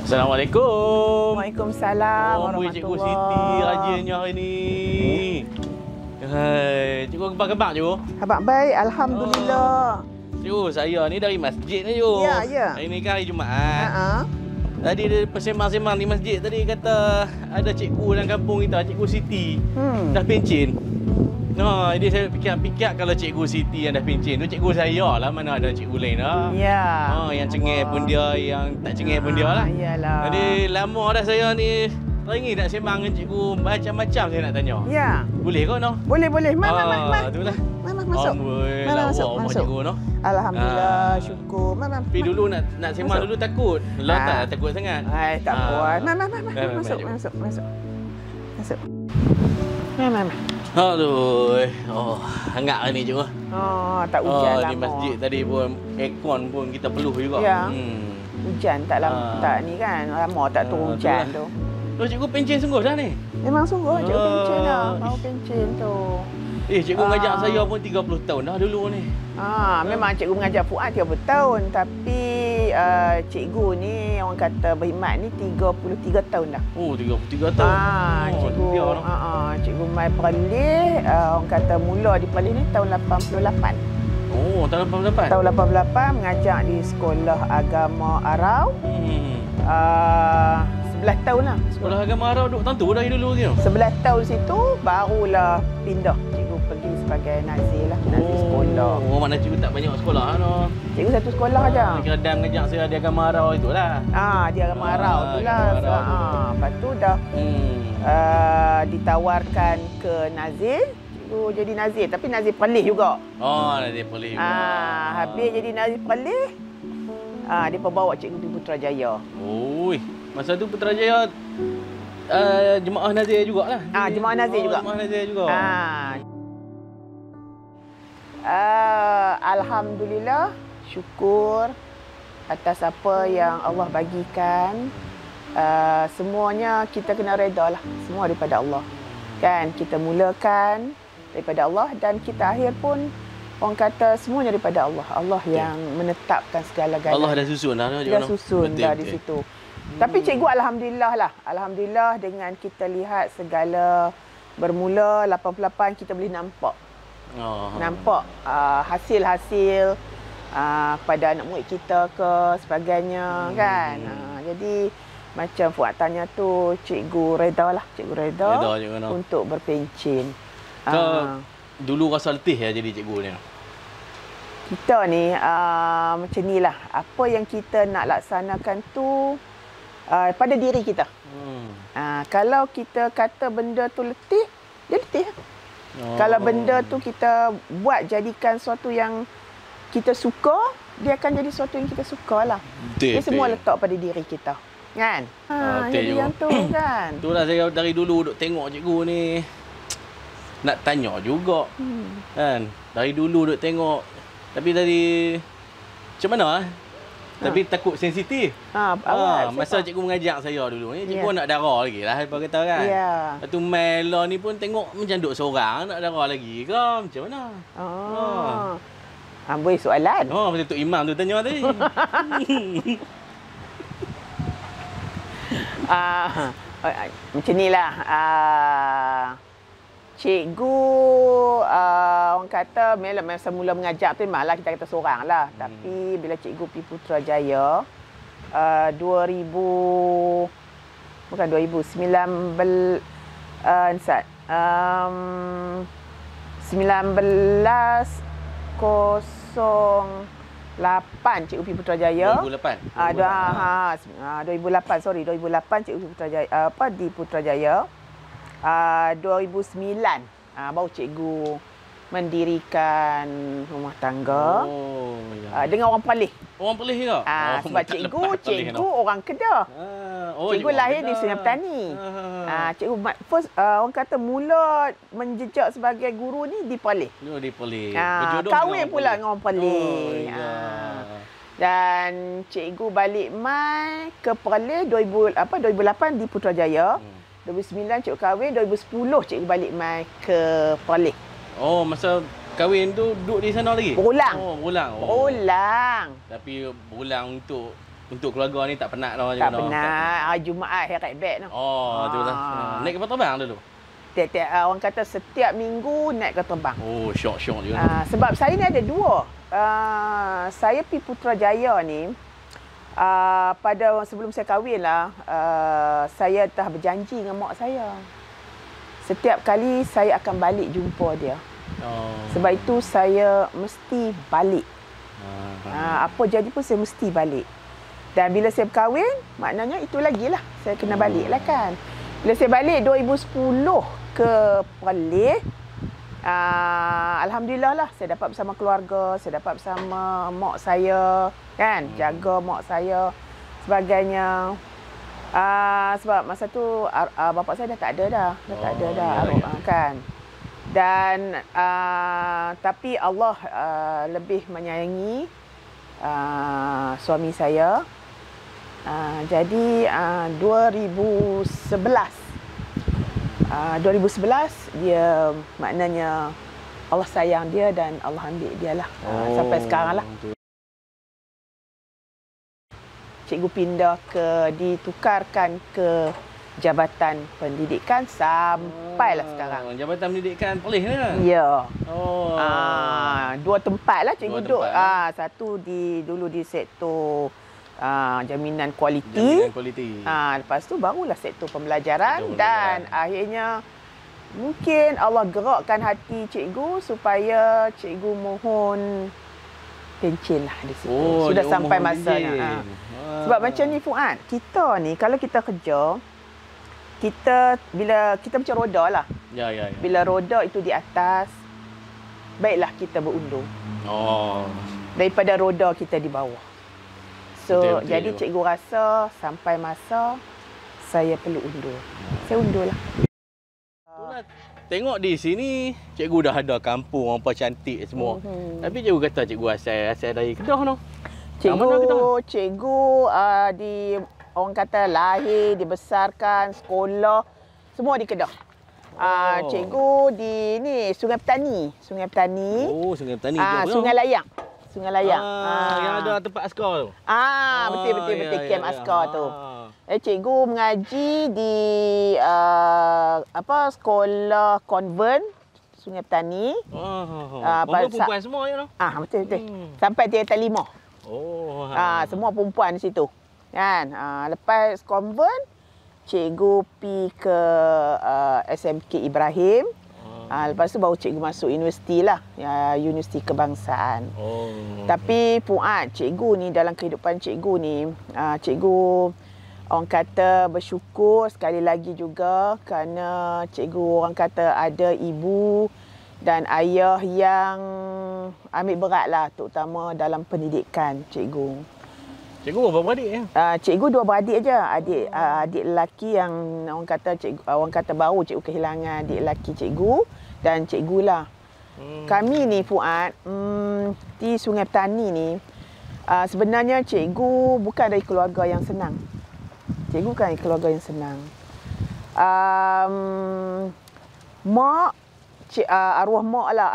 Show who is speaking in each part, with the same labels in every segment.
Speaker 1: Assalamualaikum.
Speaker 2: Waalaikumsalam
Speaker 1: warahmatullahi. Cikgu Siti rajinnya hari ni. Hai, cikgu kebak-kebak cikgu.
Speaker 2: Abang baik, alhamdulillah.
Speaker 1: Cikgu, saya ni dari masjid ni cikgu.
Speaker 2: Ya, ya.
Speaker 1: Hari ni kan hari Jumaat. Tadi dia persemang-semang di masjid tadi kata ada cikgu dalam kampung kita, Cikgu Siti. Dah pencen. Jadi saya fikir-fikir kalau Cikgu Siti yang dah pencen tu cikgu saya lah, mana ada cikgu lain dah.
Speaker 2: Ya.
Speaker 1: Yang cengeng pun dia, yang tak cengeng pun dia lah.
Speaker 2: Iyalah.
Speaker 1: Jadi lama dah saya ni teringin nak sembang dengan cikgu macam-macam saya nak tanya.
Speaker 2: Ya.
Speaker 1: Boleh ke noh?
Speaker 2: Boleh. Mai.
Speaker 1: Itulah.
Speaker 2: Mai masuk.
Speaker 1: Masuk. Cikgu noh.
Speaker 2: Alhamdulillah, syukur. Mai.
Speaker 1: Tapi dulu nak sembang dulu takut. Lah tak takut sangat.
Speaker 2: Tak kuat. Mai. Masuk. Mai.
Speaker 1: Aduh. Hangat ni cikgu.
Speaker 2: Tak hujan lama.
Speaker 1: Di masjid tadi pun aircon pun kita peluh juga.
Speaker 2: Ya. Hujan tak lama, tak ni kan. Lama tak turun hujan tu.
Speaker 1: Cikgu pencen sungguh dah ni?
Speaker 2: Memang sungguh cikgu pencen dah. Mau pencen tu.
Speaker 1: Cikgu mengajar saya pun 30 tahun dah dulu ni.
Speaker 2: Memang cikgu mengajar Fuad 30 tahun. Tapi cikgu ni orang kata berkhidmat ni 33 tahun dah.
Speaker 1: 33 tahun.
Speaker 2: Cikgu mai Perlis, orang kata mula di Perlis ni tahun 88.
Speaker 1: Tahun 88?
Speaker 2: Tahun 88 mengajar di Sekolah Agama Arau. 11 tahun lah.
Speaker 1: Sekolah Agama Arau duduk tentu dari dulu ke?
Speaker 2: 11 tahun situ barulah pindah. Cikgu pergi sebagai nazir lah. Nazir sekolah.
Speaker 1: Mana cikgu tak banyak sekolah no?
Speaker 2: Cikgu satu sekolah aja.
Speaker 1: Kira dan ngejak saya di Agama Arau itulah.
Speaker 2: Di Agama Arau itulah. Lepas tu dah ditawarkan ke nazir. Cikgu jadi nazir. Tapi nazir Perlis juga.
Speaker 1: Nazir Perlis juga.
Speaker 2: Habis jadi nazir Perlis. Dia bawa cikgu di Putrajaya.
Speaker 1: Masa tu Putrajaya jemaah nazir jugalah.
Speaker 2: Jemaah nazir juga.
Speaker 1: Jemaah nazir juga.
Speaker 2: Alhamdulillah, syukur atas apa yang Allah bagikan. Semuanya kita kena reda lah. Semua daripada Allah. Kan kita mulakan daripada Allah dan kita akhir pun orang kata semuanya daripada Allah. Allah yang menetapkan segala-galanya.
Speaker 1: Allah dah susun dah.
Speaker 2: Dah susun dah di situ. Tapi cikgu alhamdulillah lah. Alhamdulillah dengan kita lihat segala bermula 88 kita boleh nampak. Nampak hasil-hasil kepada anak murid kita ke sebagainya kan. Jadi macam Fuad tanya tu, cikgu reda lah. Cikgu reda untuk berpencen.
Speaker 1: Dulu rasa letih ya jadi cikgu ni?
Speaker 2: Kita ni macam ni lah. Apa yang kita nak laksanakan tu pada diri kita. Kalau kita kata benda tu letih, dia letih. Kalau benda tu kita buat jadikan sesuatu yang kita suka, dia akan jadi sesuatu yang kita suka lah. Dia semua letak pada diri kita. Kan? Jadi yang tu kan.
Speaker 1: Itulah saya dari dulu duk tengok cikgu ni. Nak tanya juga. Kan? Dari dulu duk tengok. Tapi dari macam mana Tapi takut sensitif. Masa cikgu mengajak saya dulu ni, cikgu nak darah lagi lah apa kata kan. Lepas tu Mela ni pun tengok macam duk seorang nak darah lagi ke macam mana?
Speaker 2: Boleh soalan.
Speaker 1: Macam Tok Imam tu tanya tadi.
Speaker 2: Macam ni lah. Cikgu orang kata masa mula mengajar tu memanglah kita kata seorang lah. Tapi bila cikgu pergi Putrajaya 19 2008 cikgu pergi Putrajaya. 2008 cikgu pergi Putrajaya di Putrajaya. 2009 baru cikgu mendirikan rumah tangga dengan orang Perlis.
Speaker 1: Orang Perlis ke?
Speaker 2: Sebab cikgu orang Kedah. Cikgu lahir di Sungai Petani. Cikgu first orang kata mula menjejak sebagai guru ni di Perlis.
Speaker 1: Di Perlis.
Speaker 2: Kahwin pula dengan orang Perlis. Dan cikgu balik mai ke Perlis 2008 di Putrajaya. 2009 cikgu kahwin, 2010 cikgu balik mai ke Perlis.
Speaker 1: Masa kahwin tu duduk di sana lagi?
Speaker 2: Berulang.
Speaker 1: Berulang.
Speaker 2: Berulang.
Speaker 1: Tapi berulang untuk untuk keluarga ni tak penat lah.
Speaker 2: Tak penat. Jumaat heret back tu.
Speaker 1: Oh, tu lah. Naik kapal terbang dulu?
Speaker 2: Tiap-tiap orang kata setiap minggu naik kapal terbang.
Speaker 1: Oh, syok juga.
Speaker 2: Sebab saya ni ada dua. Saya pergi Putrajaya ni, pada sebelum saya kahwin lah, saya telah berjanji dengan mak saya. Setiap kali saya akan balik jumpa dia. Sebab itu saya mesti balik. Apa jadi pun saya mesti balik. Dan bila saya berkahwin, maknanya itu lagi lah. Saya kena balik lah kan. Bila saya balik 2010 ke Perlis, alhamdulillah lah saya dapat bersama keluarga, saya dapat bersama mak saya kan, jaga mak saya sebagainya. Sebab masa tu bapa saya dah tak ada dah, kan. Dan tapi Allah lebih menyayangi suami saya. Jadi 2011 dia, maknanya Allah sayang dia dan Allah ambil dia lah. Sampai sekarang lah. Cikgu pindah ditukarkan ke Jabatan Pendidikan sampailah sekarang.
Speaker 1: Jabatan Pendidikan Perlis ni lah?
Speaker 2: Ya.
Speaker 1: Dua
Speaker 2: tempat lah cikgu duduk. Satu dulu di sektor jaminan kualiti. Lepas tu barulah sektor pembelajaran. Dan akhirnya mungkin Allah gerakkan hati cikgu supaya cikgu mohon pencen lah di situ. Sudah sampai masanya. Sebab macam ni Fuad, kita ni kalau kita kerja, bila kita macam roda lah.
Speaker 1: Ya.
Speaker 2: Bila roda itu di atas, baiklah kita berundur. Daripada roda kita di bawah. So, betul, jadi cikgu rasa sampai masa saya perlu undur. Saya undur lah.
Speaker 1: Tengok di sini, cikgu dah ada kampung, apa cantik semua. Tapi cikgu kata cikgu asal dari Kedah tu.
Speaker 2: Cikgu di orang kata lahir, dibesarkan, sekolah, semua di Kedah. Cikgu di ni Sungai Petani. Sungai Petani.
Speaker 1: Sungai Petani.
Speaker 2: Sungai Layang.
Speaker 1: Yang ada tempat askar tu.
Speaker 2: Betul kem askar tu. Cikgu mengaji di sekolah konvent Sungai Petani.
Speaker 1: Perempuan semua ya tu.
Speaker 2: Betul. Sampai tingkatan 5. Semua perempuan di situ. Kan? Lepas konvent, cikgu pergi ke SMK Ibrahim. Lepas tu baru cikgu masuk universiti lah, Universiti Kebangsaan. Tapi Fuad, cikgu ni dalam kehidupan cikgu ni, cikgu orang kata bersyukur sekali lagi juga kerana cikgu orang kata ada ibu dan ayah yang ambil berat lah, terutama dalam pendidikan cikgu.
Speaker 1: Cikgu berapa beradik ya?
Speaker 2: Cikgu 2 beradik aja. Adik lelaki yang orang kata baru cikgu kehilangan adik lelaki cikgu dan cikgu lah. Kami ni Fuad, di Sungai Petani ni, sebenarnya cikgu bukan dari keluarga yang senang. Cikgu bukan dari keluarga yang senang. Mak, arwah mak lah,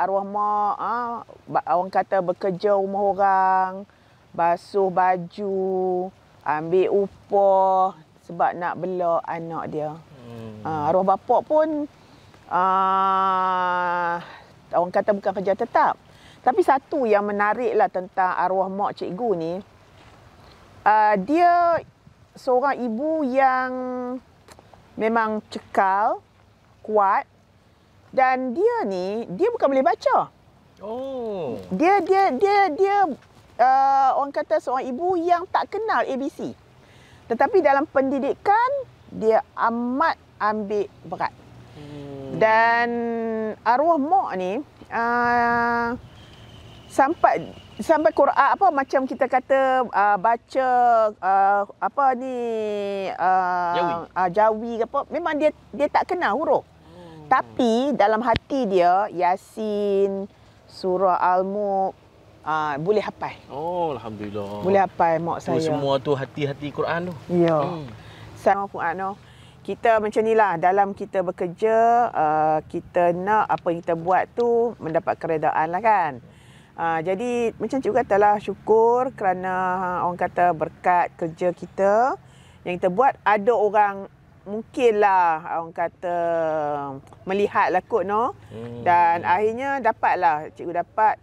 Speaker 2: orang kata bekerja rumah orang, basuh baju, ambil upah sebab nak bela anak dia. Arwah bapak pun orang kata bukan kerja tetap. Tapi satu yang menariklah tentang arwah mak cikgu ni, dia seorang ibu yang memang cekal, kuat, dan dia bukan boleh baca. Dia orang kata seorang ibu yang tak kenal ABC. Tetapi dalam pendidikan dia amat ambil berat. Dan arwah mak ni sampai Quran macam kita kata baca Jawi ke apa, memang dia tak kenal huruf. Tapi dalam hati dia Yasin, surah Al-Mulk boleh hafal.
Speaker 1: Alhamdulillah.
Speaker 2: Boleh hafal mak saya.
Speaker 1: Semua tu hati-hati Quran tu.
Speaker 2: Ya. Sama Fuad no. Kita macam inilah dalam kita bekerja, kita nak apa yang kita buat tu mendapat keredaan lah kan. Jadi macam cikgu katalah, syukur kerana orang kata berkat kerja kita yang kita buat. Ada orang mungkinlah orang kata melihatlah kot no. Dan akhirnya dapatlah, cikgu dapat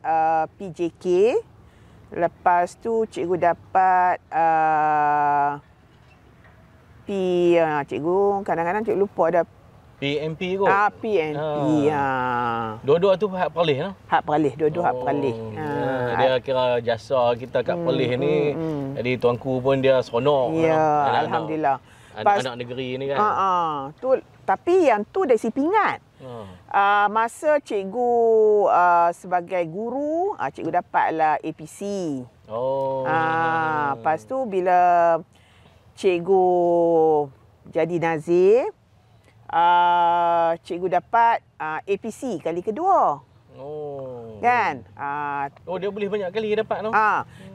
Speaker 2: PJK. Lepas tu cikgu dapat cikgu kadang-kadang cikgu lupa ada
Speaker 1: PMP kot.
Speaker 2: PMP.
Speaker 1: Dua-dua tu hak perlis no?
Speaker 2: Hak perlis, dua-dua hak perlis.
Speaker 1: Dia kira jasa kita kat perlis ni. Jadi tuanku pun dia seronok.
Speaker 2: Ya, alhamdulillah.
Speaker 1: Anak negeri ni kan.
Speaker 2: Tapi yang tu dari si pingat. Masa cikgu sebagai guru, cikgu dapatlah APC. Lepas tu bila cikgu jadi nazir, cikgu dapat APC kali kedua. Kan?
Speaker 1: Dia boleh banyak kali dapat no?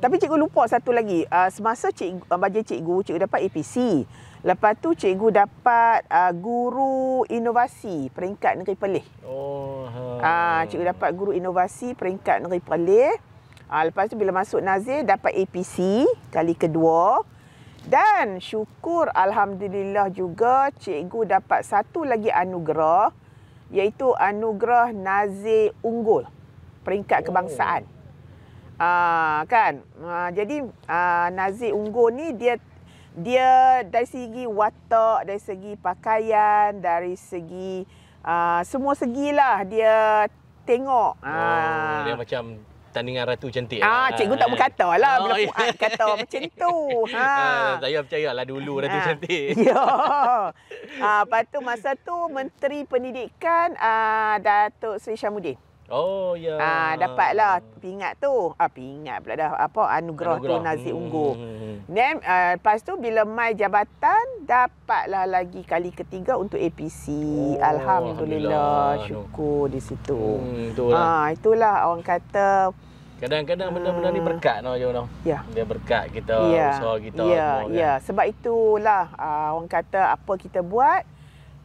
Speaker 2: Tapi cikgu lupa satu lagi. Semasa cikgu dapat APC. Lepas tu cikgu dapat guru inovasi peringkat negeri Perlis. Cikgu dapat guru inovasi peringkat negeri Perlis. Lepas tu bila masuk nazir dapat APC kali kedua. Dan syukur alhamdulillah juga cikgu dapat satu lagi anugerah, iaitu anugerah Nazir Unggul peringkat kebangsaan. Jadi Nazir Unggul ni dia dari segi watak, dari segi pakaian, dari segi semua segilah dia tengok.
Speaker 1: Dia macam tandingan Ratu Cantik.
Speaker 2: Cikgu tak berkata lah bila Fuad kata macam tu.
Speaker 1: Saya percayalah dulu Ratu Cantik.
Speaker 2: Ya. Lepas tu masa tu Menteri Pendidikan Datuk Seri Syamuddin. Dapatlah pingat tu. Pingat pula dah. Anugerah tu Nazir Unggul. Then lepas tu bila mai jabatan dapatlah lagi kali ketiga untuk APC. Alhamdulillah, syukur di situ. Itulah orang kata
Speaker 1: kadang-kadang benda-benda ni berkat no je no. Dia berkat kita, usaha kita semua kan.
Speaker 2: Sebab itulah orang kata apa kita buat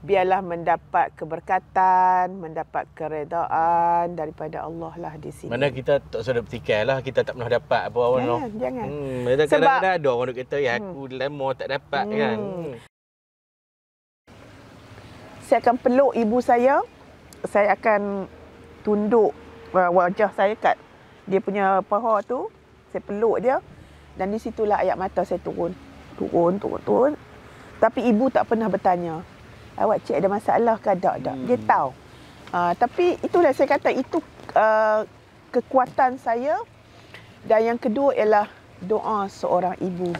Speaker 2: biarlah mendapat keberkatan, mendapat keredaan daripada Allah lah di sini.
Speaker 1: Mana kita tak usah berfikir lah kita tak pernah dapat apa orang no.
Speaker 2: Jangan.
Speaker 1: Kadang-kadang ada orang kata aku lama tak dapat kan.
Speaker 2: Saya akan peluk ibu saya. Saya akan tunduk wajah saya kat dia punya paha tu. Saya peluk dia. Dan di situlah air mata saya turun. Tapi ibu tak pernah bertanya, awak cik ada masalah ke? Tak. Dia tahu. Tapi itulah saya kata, itu kekuatan saya. Dan yang kedua ialah doa seorang ibu.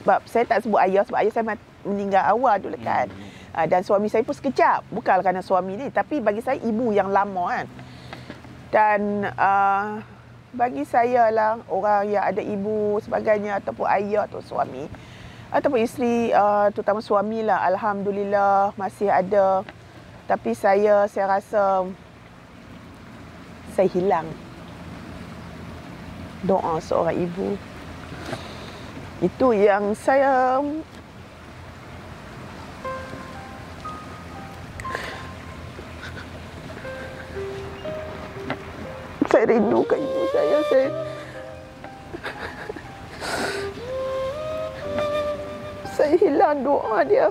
Speaker 2: Sebab saya tak sebut ayah, sebab ayah saya meninggal awal dulu kan. Dan suami saya pun sekejap. Bukan kerana suami ni, tapi bagi saya ibu yang lama kan. Dan bagi saya lah, orang yang ada ibu sebagainya, ataupun ayah atau suami ataupun isteri, terutama suami lah, alhamdulillah masih ada. Tapi saya rasa saya hilang doa seorang ibu. Itu yang saya rindukan ibu saya. Saya hilang doa dia.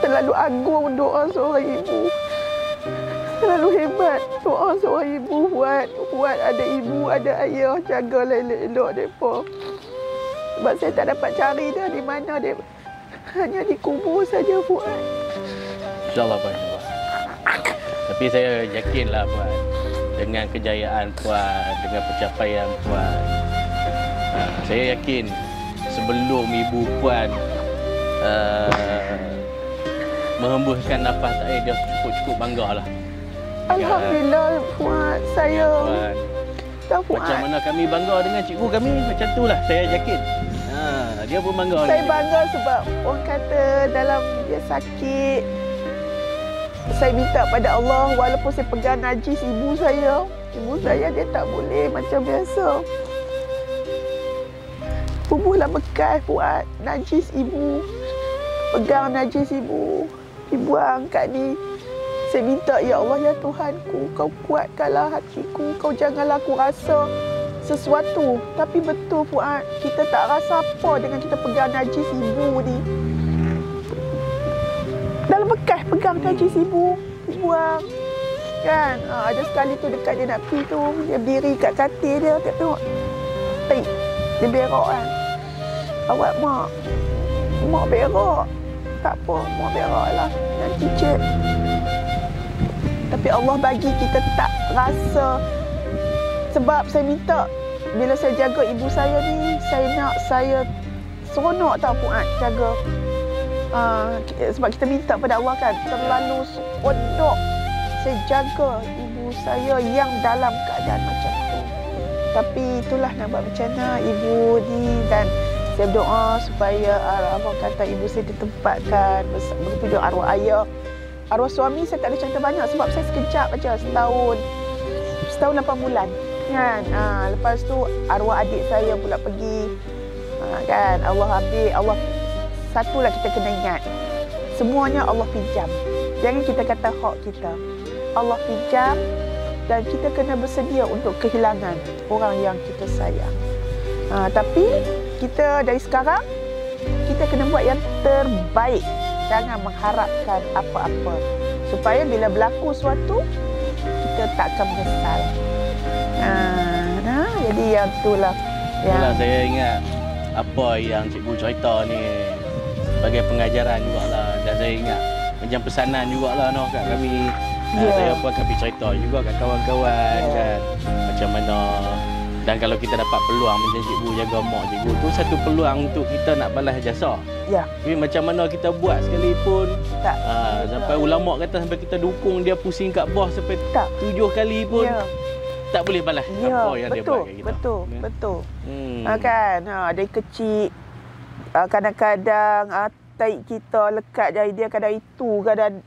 Speaker 2: Terlalu agung doa seorang ibu. Terlalu hebat doa seorang ibu. Buat ada ibu, ada ayah, jagalah elok-elok mereka. Sebab saya tak dapat cari dia di mana dia. Hanya dikubur saja Fuad.
Speaker 1: InsyaAllah Puan. Tapi saya yakinlah Puan, dengan kejayaan Puan, dengan pencapaian Puan, saya yakin sebelum ibu Puan menghembuskan nafas terakhir, dia cukup bangga lah.
Speaker 2: Alhamdulillah Fuad, saya
Speaker 1: Puan. Macam mana kami bangga dengan cikgu kami, macam itulah saya yakin. Dia pun bangga.
Speaker 2: Saya bangga sebab orang kata dalam dia sakit, saya minta pada Allah, walaupun saya pegang najis ibu saya dia tak boleh macam biasa. Bubuhlah bekas buat najis ibu. Pegang najis ibu, dibuang kat ni. Saya minta, ya Allah, ya Tuhanku, Kau kuatkanlah hatiku. Kau janganlah aku rasa sesuatu. Tapi betul Fuad, kita tak rasa apa dengan kita pegang najis ibu ni. Dalam bekas pegang najis ibu, buang. Kan? Ada sekali tu dekat dia nak pergi tu, dia berdiri kat katil dia, tengok. Dia berak kan. Awak mak berak. Tak apa, mak berak lah. Nanti cek. Tapi Allah bagi kita tak rasa. Sebab saya minta, bila saya jaga ibu saya ni, saya nak saya seronok tau Fuad jaga. Sebab kita minta pada Allah kan, terlalu seronok saya jaga ibu saya yang dalam keadaan macam tu. Tapi itulah nak buat macam mana ibu ni, dan saya berdoa supaya arwah kata ibu saya ditempatkan, begitu juga arwah ayah. Arwah suami saya tak ada cerita banyak sebab saya sekejap aja, setahun 8 bulan kan. Lepas tu arwah adik saya pula pergi kan. Allah ambil, Allah satulah kita kena ingat, semuanya Allah pinjam. Jangan kita kata hak kita, Allah pinjam, dan kita kena bersedia untuk kehilangan orang yang kita sayang. Tapi kita dari sekarang kita kena buat yang terbaik. Jangan mengharapkan apa-apa, supaya bila berlaku sesuatu kita tak akan menyesal. Jadi yang itulah yang
Speaker 1: saya ingat apa yang cikgu cerita ni sebagai pengajaran jugalah, dan saya ingat macam pesanan jugalah kat kami. Saya pun akan cerita juga kat kawan-kawan kan, macam mana. Dan kalau kita dapat peluang macam cikgu jaga mak cikgu tu, satu peluang untuk kita nak balas jasa.
Speaker 2: Ya.
Speaker 1: Tapi macam mana kita buat sekalipun,
Speaker 2: tak.
Speaker 1: Sampai ulama kata sampai kita dukung dia pusing kat bawah sampai 7 kali pun tak boleh balas apa yang dia buat kat kita.
Speaker 2: Betul. Kan, dari kecil kadang-kadang taik kita lekat jari dia, kadang itu, kadang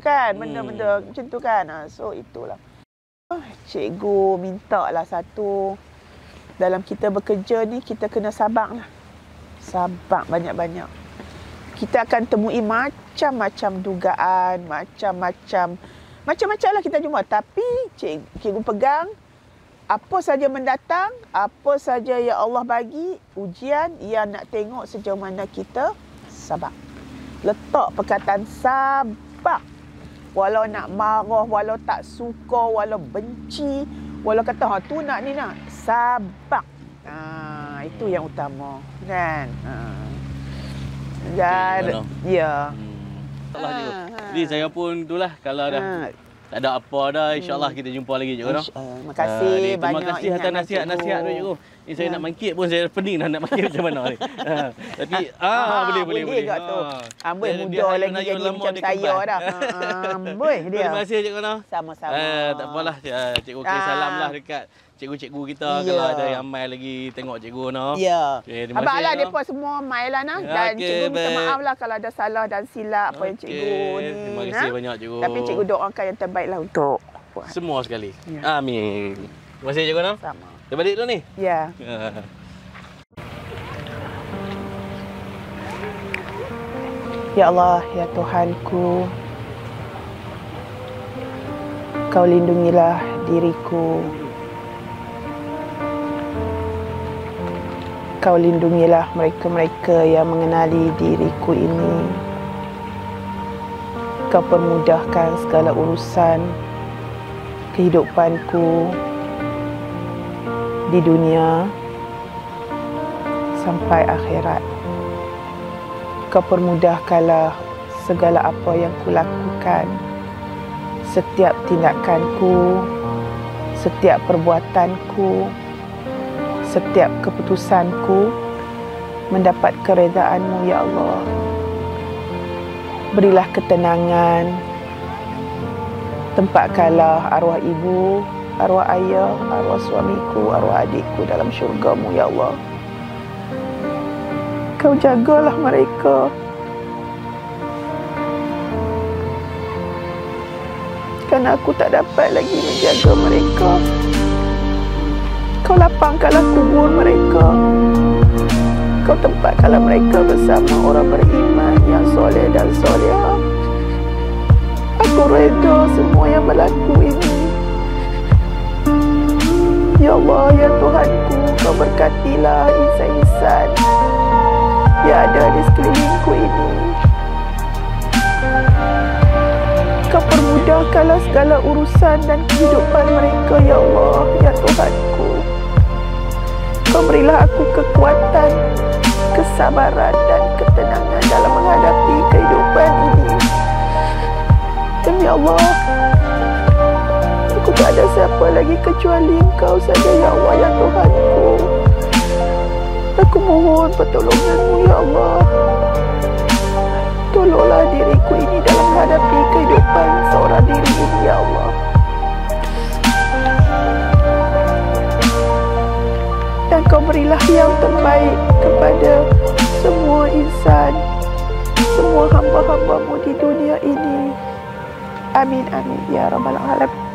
Speaker 2: kan, benda-benda macam tu kan. So itulah. Cikgu minta lah satu, dalam kita bekerja ni kita kena sabar lah. Sabar banyak-banyak. Kita akan temui macam-macam dugaan, macam-macam lah kita jumpa. Tapi cikgu pegang, apa saja mendatang, apa saja yang Allah bagi, ujian yang nak tengok sejauh mana kita sabar. Letak perkataan sabar. Walau nak marah, walau tak suka, walau benci, walau kata tu nak ni nak, sabar. Itu yang utama kan. Dan ya. Jadi saya pun itulah, kalau dah tak ada apa dah, insya-Allah kita jumpa lagi cikgu dah. Terima kasih banyak.
Speaker 1: Terima kasih atas nasihat-nasihat tu cikgu. Ni saya nak mangkit pun saya pening dah nak mangkit macam mana ni. Tapi boleh.
Speaker 2: Boleh kat tu. Amboi muda lagi jadi macam saya dah. Amboi dia.
Speaker 1: Terima kasih cikgu Nah.
Speaker 2: Sama-sama.
Speaker 1: Tak apalah, cikgu kirim salam lah dekat cikgu-cikgu kita kalau ada yang mai lagi tengok cikgu Nah.
Speaker 2: Ya.
Speaker 1: Terima kasih.
Speaker 2: Abanglah depa semua mai lah Nah, dan cikgu minta maaf lah kalau ada salah dan silap apa yang cikgu ni.
Speaker 1: Terima kasih banyak cikgu.
Speaker 2: Tapi cikgu doakan yang terbaik lah untuk
Speaker 1: semua sekali. Amin. Terima kasih cikgu Nah.
Speaker 2: Sama.
Speaker 1: Kita balik dulu ni.
Speaker 2: Ya. Ya Allah, ya Tuhanku, Kau lindungilah diriku. Kau lindungilah mereka-mereka yang mengenali diriku ini. Kau permudahkan segala urusan kehidupanku di dunia sampai akhirat. Kau permudahkanlah segala apa yang kulakukan, setiap tindakanku, setiap perbuatanku, setiap keputusanku mendapat keredaan-Mu ya Allah. Berilah ketenangan, tempatkanlah arwah ibu, arwah ayah, arwah suamiku, arwah adikku dalam syurga-Mu ya Allah. Kau jagalah mereka. Kerana aku tak dapat lagi menjaga mereka. Kau lapangkanlah kubur mereka. Kau tempatkanlah mereka bersama orang beriman yang soleh dan solehah. Kau reda semua yang berlaku ini. Ya Allah, ya Tuhanku, Kau berkatilah insan-insan yang ada di sekelilingku ini. Kau permudahkanlah segala urusan dan kehidupan mereka, ya Allah, ya Tuhanku. Kau berilah aku kekuatan, kesabaran dan ketenangan dalam menghadapi kehidupan ini. Demi Allah, aku tak ada siapa lagi kecuali Engkau saja, ya Allah, ya Tuhanku. Aku mohon pertolongan-Mu, ya Allah. Tolonglah diriku ini dalam menghadapi kehidupan seorang diri ini, ya Allah. Dan Kau berilah yang terbaik kepada semua insan, semua hamba-hamba-Mu di dunia ini. Amin, amin, ya Rabbal Alamin.